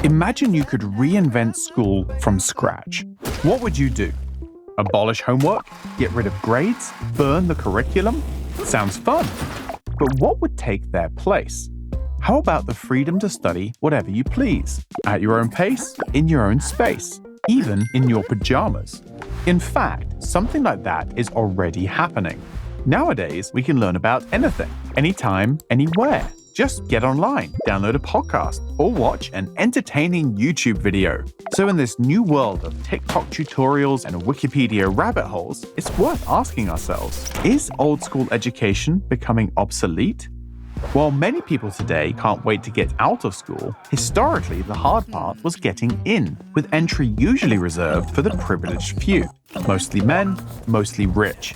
Imagine you could reinvent school from scratch. What would you do? Abolish homework? Get rid of grades? Burn the curriculum? Sounds fun. But what would take their place? How about the freedom to study whatever you please, at your own pace, in your own space, even in your pajamas? In fact, something like that is already happening. Nowadays, we can learn about anything, anytime, anywhere. Just get online, download a podcast, or watch an entertaining YouTube video. So in this new world of TikTok tutorials and Wikipedia rabbit holes, it's worth asking ourselves, is old school education becoming obsolete? While many people today can't wait to get out of school, historically the hard part was getting in, with entry usually reserved for the privileged few, mostly men, mostly rich.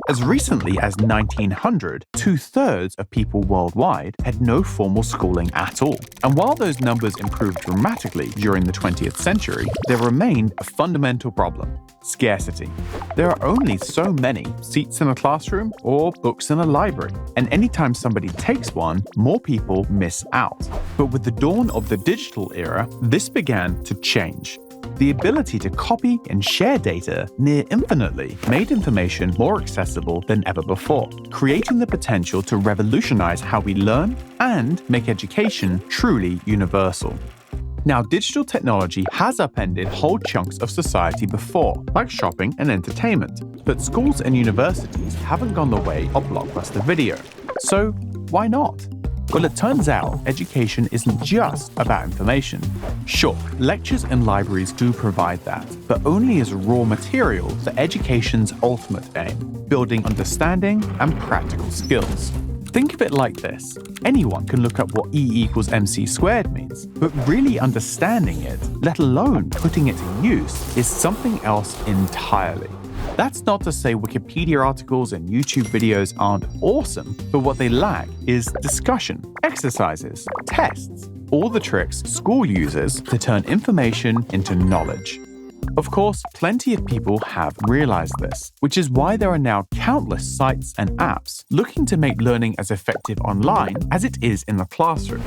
As recently as 1900, 2/3 of people worldwide had no formal schooling at all. And while those numbers improved dramatically during the 20th century, there remained a fundamental problem: scarcity. There are only so many seats in a classroom or books in a library, and anytime somebody takes one, more people miss out. But with the dawn of the digital era, this began to change. The ability to copy and share data near infinitely made information more accessible than ever before, creating the potential to revolutionize how we learn and make education truly universal. Now, digital technology has upended whole chunks of society before, like shopping and entertainment, but schools and universities haven't gone the way of blockbuster video. So, why not? Well, it turns out education isn't just about information. Sure, lectures and libraries do provide that, but only as raw material for education's ultimate aim: building understanding and practical skills. Think of it like this. Anyone can look up what E=mc² means, but really understanding it, let alone putting it to use, is something else entirely. That's not to say Wikipedia articles and YouTube videos aren't awesome, but what they lack is discussion, exercises, tests, all the tricks school uses to turn information into knowledge. Of course, plenty of people have realized this, which is why there are now countless sites and apps looking to make learning as effective online as it is in the classroom.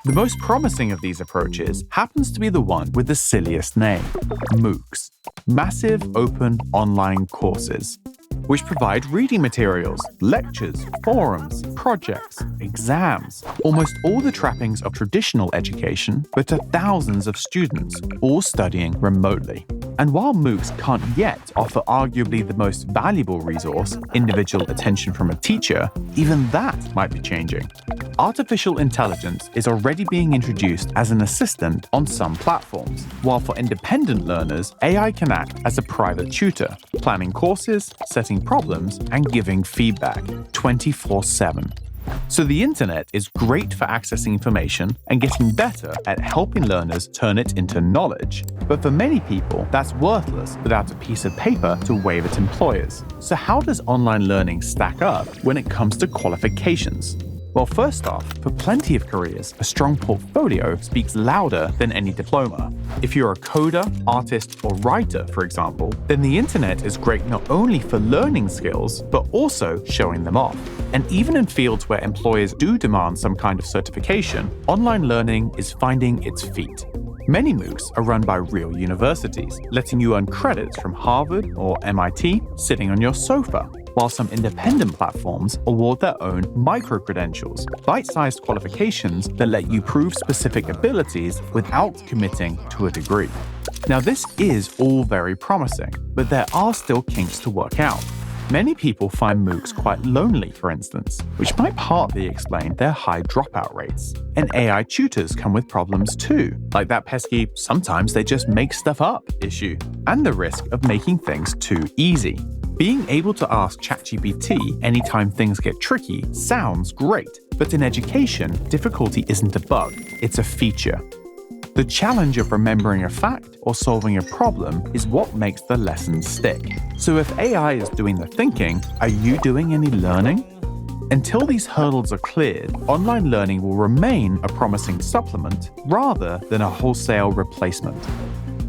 The most promising of these approaches happens to be the one with the silliest name: MOOCs, massive open online courses, which provide reading materials, lectures, forums, projects, exams, almost all the trappings of traditional education, but to thousands of students, all studying remotely. And while MOOCs can't yet offer arguably the most valuable resource, individual attention from a teacher, even that might be changing. Artificial intelligence is already being introduced as an assistant on some platforms, while for independent learners, AI can act as a private tutor, planning courses, setting problems, and giving feedback 24/7. So the internet is great for accessing information and getting better at helping learners turn it into knowledge. But for many people, that's worthless without a piece of paper to wave at employers. So how does online learning stack up when it comes to qualifications? Well, first off, for plenty of careers, a strong portfolio speaks louder than any diploma. If you're a coder, artist, or writer, for example, then the internet is great not only for learning skills, but also showing them off. And even in fields where employers do demand some kind of certification, online learning is finding its feet. Many MOOCs are run by real universities, letting you earn credits from Harvard or MIT sitting on your sofa, while some independent platforms award their own microcredentials, bite-sized qualifications that let you prove specific abilities without committing to a degree. Now, this is all very promising, but there are still kinks to work out. Many people find MOOCs quite lonely, for instance, which might partly explain their high dropout rates. And AI tutors come with problems too, like that pesky "sometimes they just make stuff up" issue, and the risk of making things too easy. Being able to ask ChatGPT anytime things get tricky sounds great, but in education, difficulty isn't a bug, it's a feature. The challenge of remembering a fact or solving a problem is what makes the lesson stick. So if AI is doing the thinking, are you doing any learning? Until these hurdles are cleared, online learning will remain a promising supplement rather than a wholesale replacement.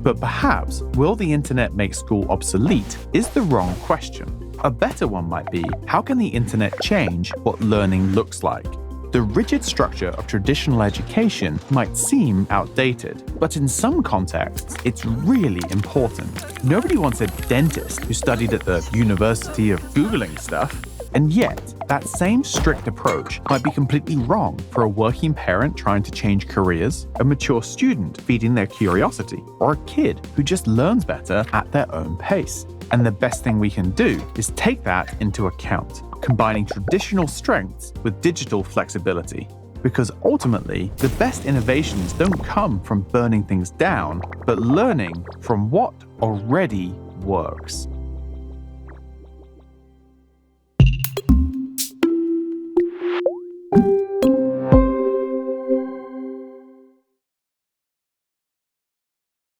But perhaps, will the internet make school obsolete is the wrong question. A better one might be, how can the internet change what learning looks like? The rigid structure of traditional education might seem outdated, but in some contexts, it's really important. Nobody wants a dentist who studied at the University of Googling stuff. And yet, that same strict approach might be completely wrong for a working parent trying to change careers, a mature student feeding their curiosity, or a kid who just learns better at their own pace. And the best thing we can do is take that into account, combining traditional strengths with digital flexibility. Because ultimately, the best innovations don't come from burning things down, but learning from what already works.